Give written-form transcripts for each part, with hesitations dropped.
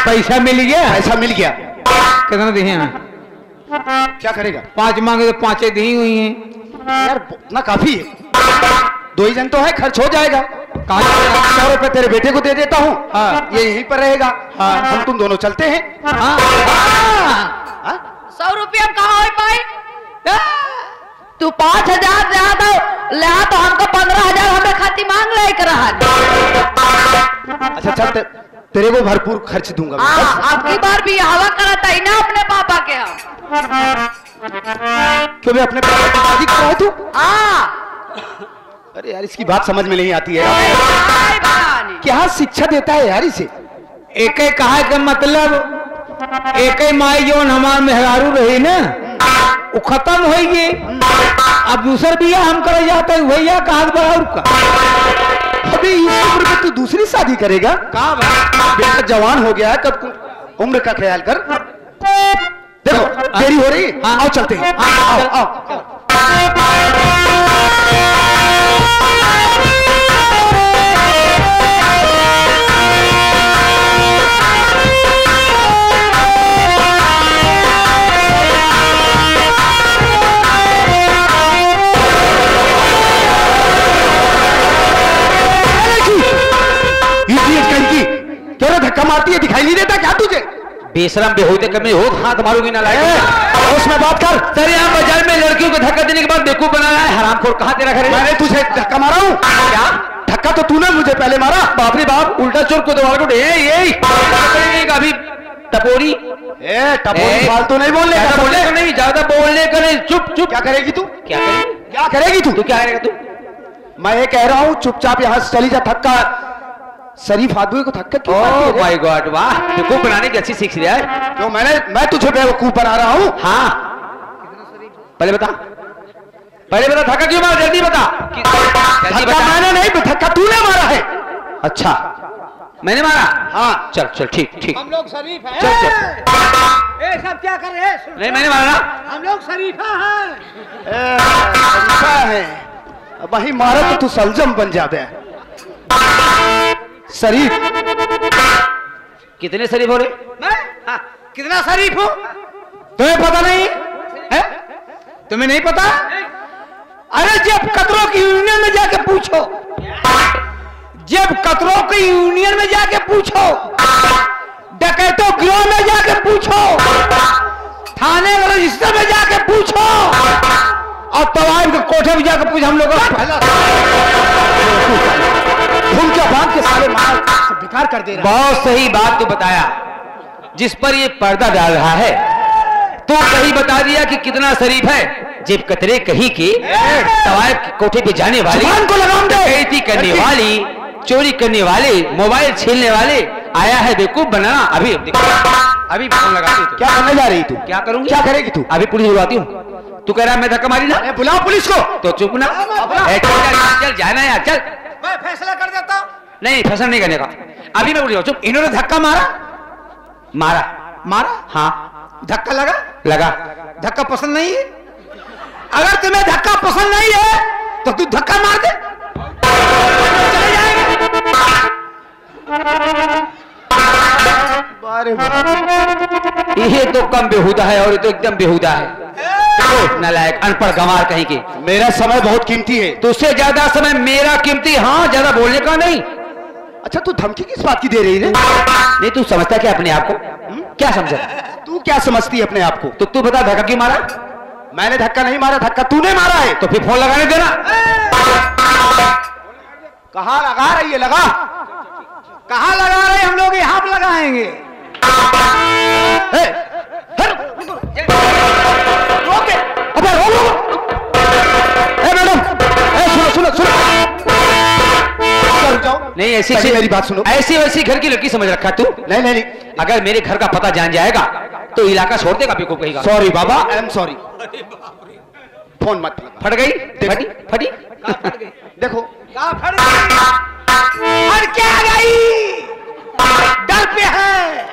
पैसा मिल गया? पैसा मिल गया। कितना दिए हैं? क्या करेगा? 5 मांगे तो 5 दी हुई हैं यार ना काफी है, 2 ही जन तो है, खर्च हो जाएगा। 100 रुपए तेरे बेटे को दे देता हूँ। हाँ। ये यहीं पर रहेगा। हाँ। हम तुम दोनों चलते हैं। हाँ। 100 रुपया कहाँ हो पाई? तू 5000 ज्यादा ले तो हमको 15000 हमें खाती मांग ले कर रहा। अच्छा चल, तेरे को भरपूर खर्च दूंगा। आपकी बार भी हवा कराता ही ना अपने पापा के हम। क्यों भी अपने पापा की शादी कराए तू? हाँ। अरे यार इसकी बात समझ में नहीं आती है। क्या शिक्षा देता है यार इसे? एक ही कहा का मतलब एक ही माई जो हमार मेहरारू रही ना वो खत्म हो गई। अब दूसर बिया हम करे जाते हैं भैया कहा बराबर का। अभी इस उम्र में तू दूसरी शादी करेगा? कहा बेटा जवान हो गया है, कब उम्र का ख्याल कर। देखो देरी हो रही। हाँ। आओ चलते हैं। आओ आओ। क्यों धक्का मारती है? दिखाई नहीं देता क्या तुझे? बेशरम बेहूदे कमी हो, हाथ मारूंगी ना लाए। उसमें बात कर। सर यहाँ बाजार में लड़कियों को धक्का देने के बाद बेवकूफ बनाया है। हरामखोर कहाँ तेरा घर? मैंने तुझे धक्का मारा हूँ? क्या धक्का तो तूने मुझे पहले मारा। बाप रे बाप, उल्टा चोर को दोबारा को अभी टपोरी टपोरी फालतू नहीं बोलने का। बोलने का नहीं, ज्यादा बोलने का नहीं। चुप चुप। क्या करेगी तू? क्या करेगी? क्या करेगी तू? क्या करेगा तू? मैं ये कह रहा हूँ चुपचाप यहाँ से चली जा। धक्का शरीफ आदमी को धक्का क्यों मारती है? ओह माय गॉड, वाह, बेवकूफ बनाने की अच्छी सीख लिया है। क्यों मैं तुझे बेवकूफ बना रहा हूँ? हाँ पहले बता, धक्का क्यों मारा? जल्दी बता। धक्का मैंने नहीं, धक्का तूने मारा है। अच्छा मैंने मारा? हाँ। चल चल ठीक ठीक। हम लोग शरीफ हैं। चल चल। ए सब क्या कर रहे हैं? नहीं मैंने मारा ना। हम लोग शरीफा हैं। शरीफा है। वही मारा तो तू सलजम बन जाते। शरीफ कितने शरीफ हो रहे? मैं कितना शरीफ हूँ? तुम्हें पता नहीं है? तुम्हें नहीं पता? अरे जब कतरों की यूनियन में जाके पूछो, जब कतरों की यूनियन में जाके पूछो, डकैतों गिरोह में जाके पूछो, थाने रजिस्टर में जाके पूछो, और तवाइफ के कोठे में जाके पूछो। हम लोग तुम क्या बात के सारे माल बेकार कर दे रहा है। बहुत सही बात तो बताया। जिस पर ये पर्दा डाल रहा है तो सही बता दिया कि कितना शरीफ है। जेब कतरे कहीं की तवाइफ के कोठे पे जाने वाली को लगाम दो। डकैती करने वाली, चोरी करने वाले, मोबाइल छीनने वाले आया है बेवकूफ बनाना। अभी अभी फोन लगाती हूँ। क्या करने जा रही तू? क्या करूंगी? क्या करेगी तू? अभी पुलिस बुलाती हूँ। तू कह रहा है मैं धक्का मारी ना? बुलाओ पुलिस को। तो चुप ना। चल जाना यार, चल। मैं फैसला कर देता हूँ। नहीं फैसला नहीं करने का। अभी मैं बोल चुप। इन्होंने धक्का मारा मारा। हाँ धक्का लगा? लगा। धक्का पसंद नहीं है? अगर तुम्हें धक्का पसंद नहीं है तो तू धक्का मार दे, चले जाएंगे। ये तो कम बेहुदा है और ये तो एकदम बेहुदा है। नालायक, अनपढ़, गंवार कहीं के। मेरा समय बहुत कीमती है। तुझसे ज्यादा समय मेरा कीमती। हाँ ज्यादा बोलने का नहीं। अच्छा तू धमकी किस बात की दे रही है? नहीं तू समझता क्या अपने आप को? क्या समझा? तू क्या समझती है अपने आप को? तो तू बता धक्का क्यों मारा? मैंने धक्का नहीं मारा, धक्का तूने मारा है। तो फिर फोन लगाने देना। कहाँ लगा रही है? लगा। कहाँ लगा रहे? हम लोग यहाँ पे लगाएंगे। अबे मैडम, सुनो जाओ। नहीं ऐसी मेरी बात सुनो। ऐसी वैसी घर की लड़की समझ रखा तू? नहीं। अगर मेरे घर का पता जान जाएगा तो इलाका छोड़ देगा बेवकूफ कहेगा। Sorry Baba, I am sorry. Phone मत लगा। फट गई? फटी? देखो फट क्या गई? डर पे है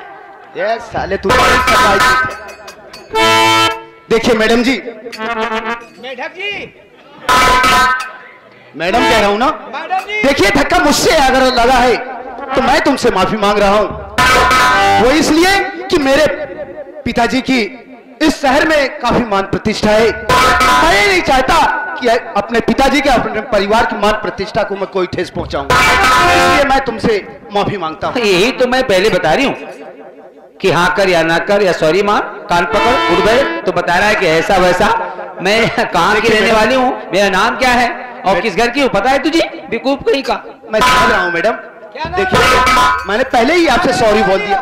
ये साले तू। देखिए मैडम जी, मैडम कह रहा हूं ना। मैडम जी देखिए धक्का मुझसे अगर लगा है तो मैं तुमसे माफी मांग रहा हूं। वो इसलिए कि मेरे पिताजी की इस शहर में काफी मान प्रतिष्ठा है। मैं नहीं चाहता कि अपने पिताजी के, अपने परिवार की मान प्रतिष्ठा को मैं कोई ठेस पहुंचाऊं, इसलिए मैं तुमसे माफी मांगता हूं। यही तो मैं पहले बता रही हूँ कि हाँ कर या ना कर, या सॉरी मां, कान पकड़ उड़ गए। तो बता रहा है कि ऐसा वैसा। मैं कहाँ की रहने वाली हूँ, मेरा नाम क्या है और किस घर की हूँ पता है तुझे? बेवकूफ कहीं का। मैं समझ रहा हूँ मैडम, देखिए मैंने पहले ही आपसे सॉरी बोल दिया।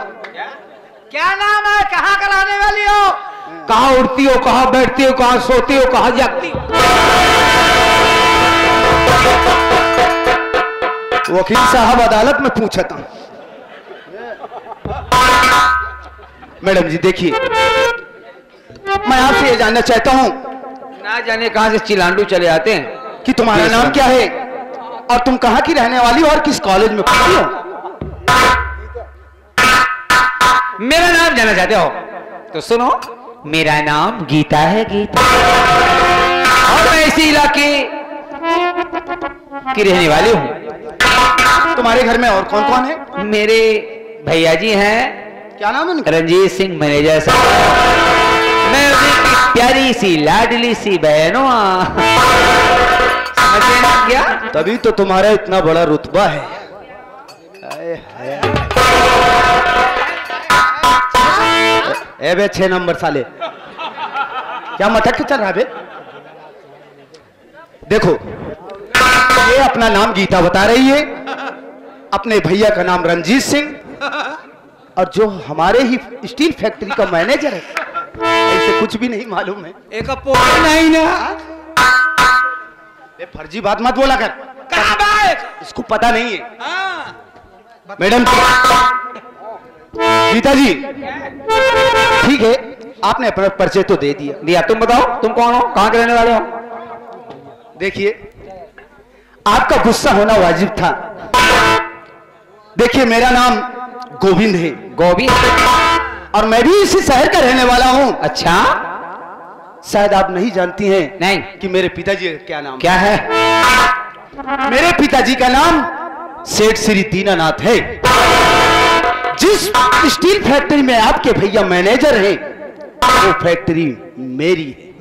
क्या नाम है, कहाँ का रहने वाली हो? कहाँ उड़ती हो, कहाँ बैठती हो, कहाँ सोती हो, कहाँ जागती हो? वकील साहब अदालत में पूछा था। मैडम जी देखिए, मैं आपसे ये जानना चाहता हूँ, ना जाने कहाँ से चिलांडू चले आते हैं, कि तुम्हारा नाम क्या है और तुम कहाँ की रहने वाली हो और किस कॉलेज में पढ़ती हो? मेरा नाम जानना चाहते हो तो सुनो, मेरा नाम गीता है, गीता। और मैं इसी इलाके की रहने वाली हूँ। तुम्हारे घर में और कौन कौन है? मेरे भैया जी हैं, क्या नाम है उनका? रंजीत सिंह मैनेजर साहब। मैं उनकी प्यारी सी लाडली सी बहन हूँ। समझे ना क्या? तभी तो तुम्हारा इतना बड़ा रुतबा है। ए बे 6 नंबर साले, क्या मटक के चल रहा है बे? देखो, ये अपना नाम गीता बता रही है, अपने भैया का नाम रंजीत सिंह, और जो हमारे ही स्टील फैक्ट्री का मैनेजर है, ऐसे कुछ भी नहीं मालूम है। एक पोल नहीं ना, ये फर्जी बात मत बोला कर। कहाँ बात? इसको पता नहीं है। हाँ। मैडम गीता जी, ठीक है, आपने अपना परिचय तो दे दिया। तुम बताओ, तुम कौन हो, कहाँ के रहने वाले हो? देखिए, आपका गुस्सा होना वाजिब था। देखिए, मेरा नाम गोविंद है। गोविंद? और मैं भी इसी शहर का रहने वाला हूँ। अच्छा, शायद आप नहीं जानती हैं नहीं कि मेरे पिताजी का क्या नाम? क्या है? मेरे पिताजी का नाम सेठ श्री दीनानाथ है। जिस स्टील फैक्ट्री में आपके भैया मैनेजर हैं, वो फैक्ट्री मेरी है।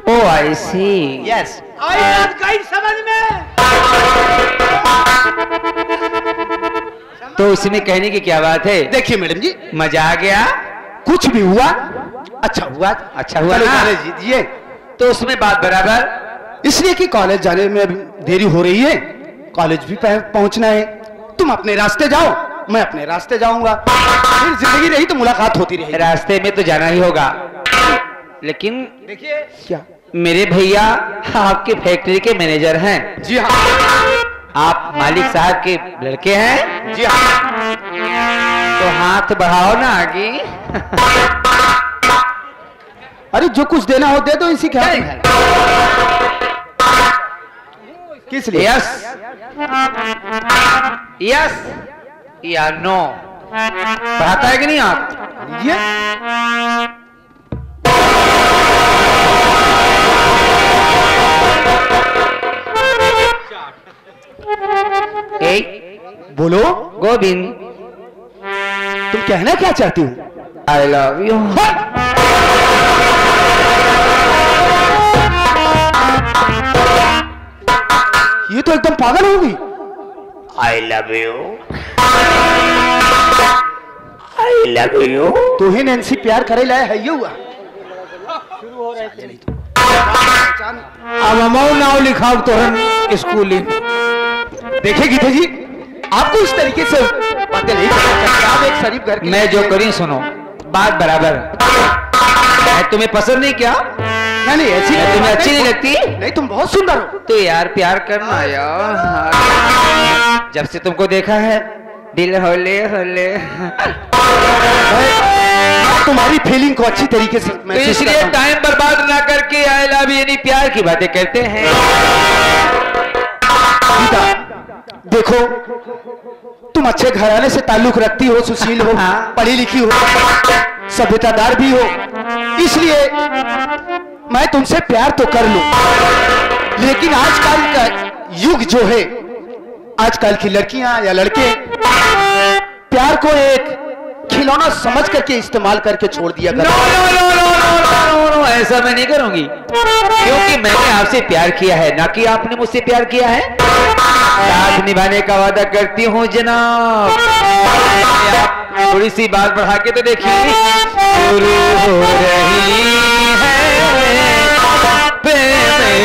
ओ आई सी। यस। आई बात कहीं समझ में? तो इसमें कहने की क्या बात है? देखिए मैडम जी, मजा आ गया? कुछ भी हुआ अच्छा हुआ। अच्छा हुआ चलो ना? कॉलेज जीजिए। तो उसमें बात बराबर। इसलिए कि कॉलेज जाने में अभी देरी हो रही है, कॉलेज भी पहुंचना है। तुम अपने रास्ते जाओ, मैं अपने रास्ते जाऊंगा, फिर जिंदगी रही तो मुलाकात होती रहेगी। रास्ते में तो जाना ही होगा, लेकिन देखिए, क्या? मेरे भैया आपके फैक्ट्री के मैनेजर हैं। जी हाँ। आप मालिक साहब के लड़के हैं? जी हाँ। तो हाथ बढ़ाओ ना आगे। अरे जो कुछ देना हो दे दो, इसी क्या किस लिए? यस यस या नो? बढ़ाता है कि नहीं आप? लीजिए। बोलो गोविंद, तुम कहना क्या चाहती हो? I love you. ये तो एकदम पागल हो गई। I love you, I love you. तू ही नैन्सी प्यार करे लाया है, ये हुआ। अब अमाउ नाव लिखाओ तो स्कूल। देखिए गीता जी, आपको इस तरीके से बातें नहीं करनी चाहिए। आप एक शरीफ घर के, मैं जो करी सुनो, बात बराबर। तुम्हें पसंद नहीं क्या? नहीं ऐसी तुम्हें अच्छी नहीं लगती? नहीं, तुम बहुत सुंदर हो। तो यार प्यार करना यार, जब से तुमको देखा है दिल होले होले। तुम्हारी फीलिंग को अच्छी तरीके से तो इसलिए टाइम बर्बाद ना करके आई लव यू यानी प्यार की बातें करते हैं। गीता देखो, तुम अच्छे घराने से ताल्लुक रखती हो, सुशील हो, पढ़ी लिखी हो, सभ्यतादार भी हो, इसलिए मैं तुमसे प्यार तो कर लूं, लेकिन आजकल का युग जो है आजकल की लड़कियां या लड़के प्यार को एक खिलौना समझ करके इस्तेमाल करके छोड़ दिया no no no no no no no, ऐसा मैं नहीं करूंगी, क्योंकि मैंने आपसे प्यार किया है, ना कि आपने मुझसे प्यार किया है। साथ निभाने का वादा करती हूँ जनाब। आप थोड़ी सी बात बढ़ा के तो देखिए। शुरू हो रही है प्रेम का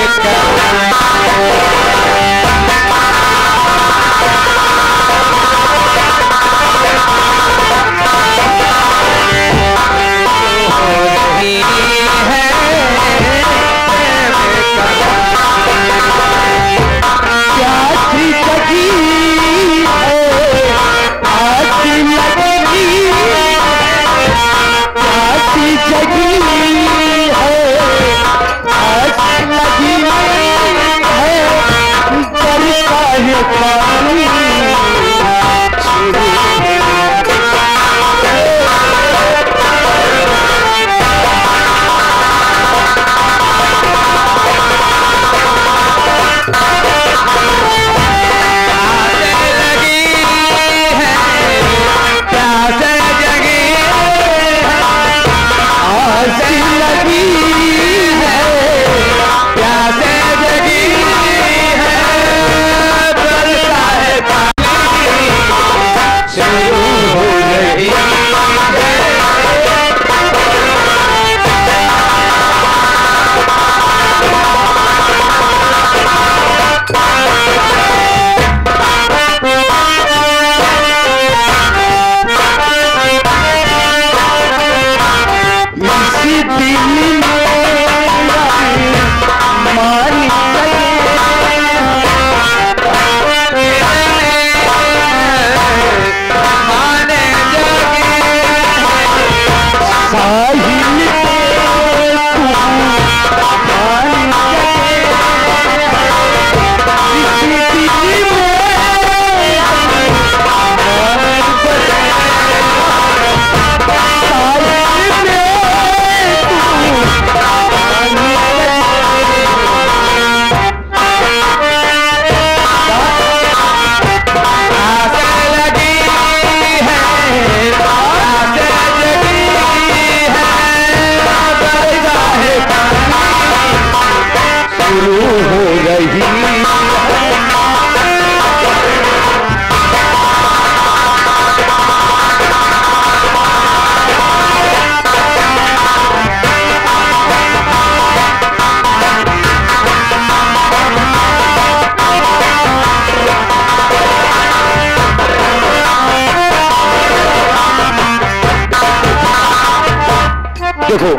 देखो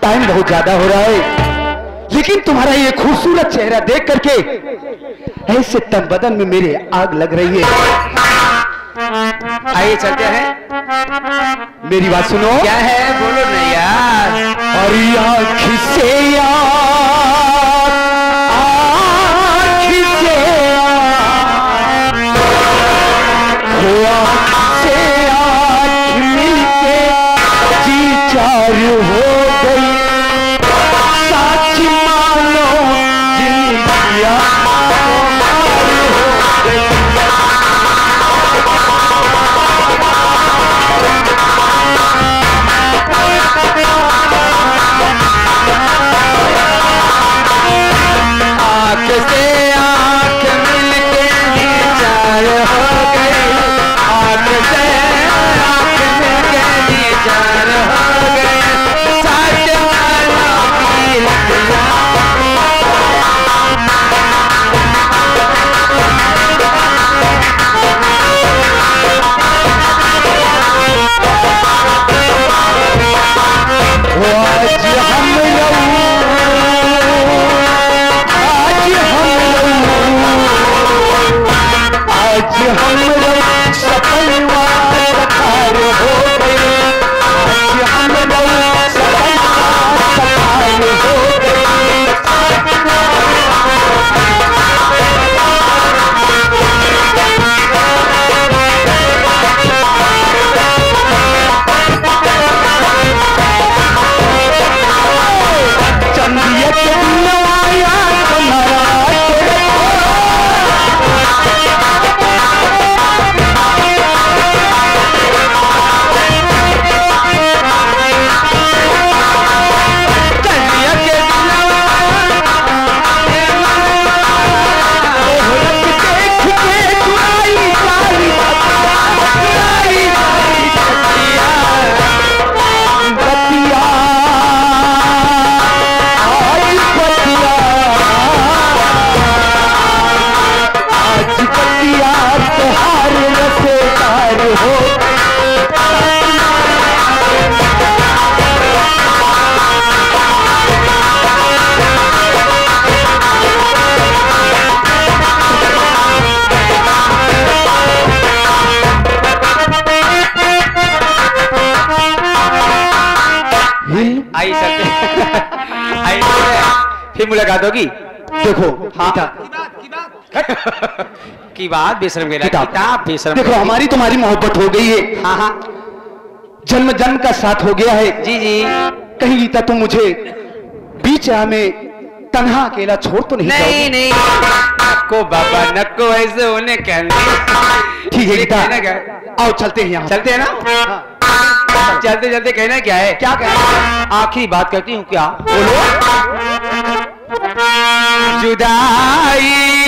टाइम बहुत ज्यादा हो रहा है, लेकिन तुम्हारा ये खूबसूरत चेहरा देख करके ऐसे तन बदन में मेरे आग लग रही है। आइए चलते हैं। मेरी बात सुनो। क्या है बोलो ना यार। और आँख से चारू हो गई सच मानो जिंदगियां फिर मुलाकात होगी। देखो हाँ गीता, की बात बेशरम गया किताब। किताब बेशरम। देखो हमारी तुम्हारी मोहब्बत हो गई है, हाँ हाँ जन्म जन्म का साथ हो गया है। जी जी। कहीं गीता तुम मुझे बीच राह में तन्हा अकेला छोड़ तो नहीं नहीं जाओगे? नहीं नको बाबा नको, ऐसे होने कहने। ठीक है गीता, कहना क्या है? आओ चलते हैं यहाँ। चलते हैं ना। चलते चलते कहना क्या है? क्या कहना है? आखिरी बात करती हूँ क्या? बोलो। जुदाई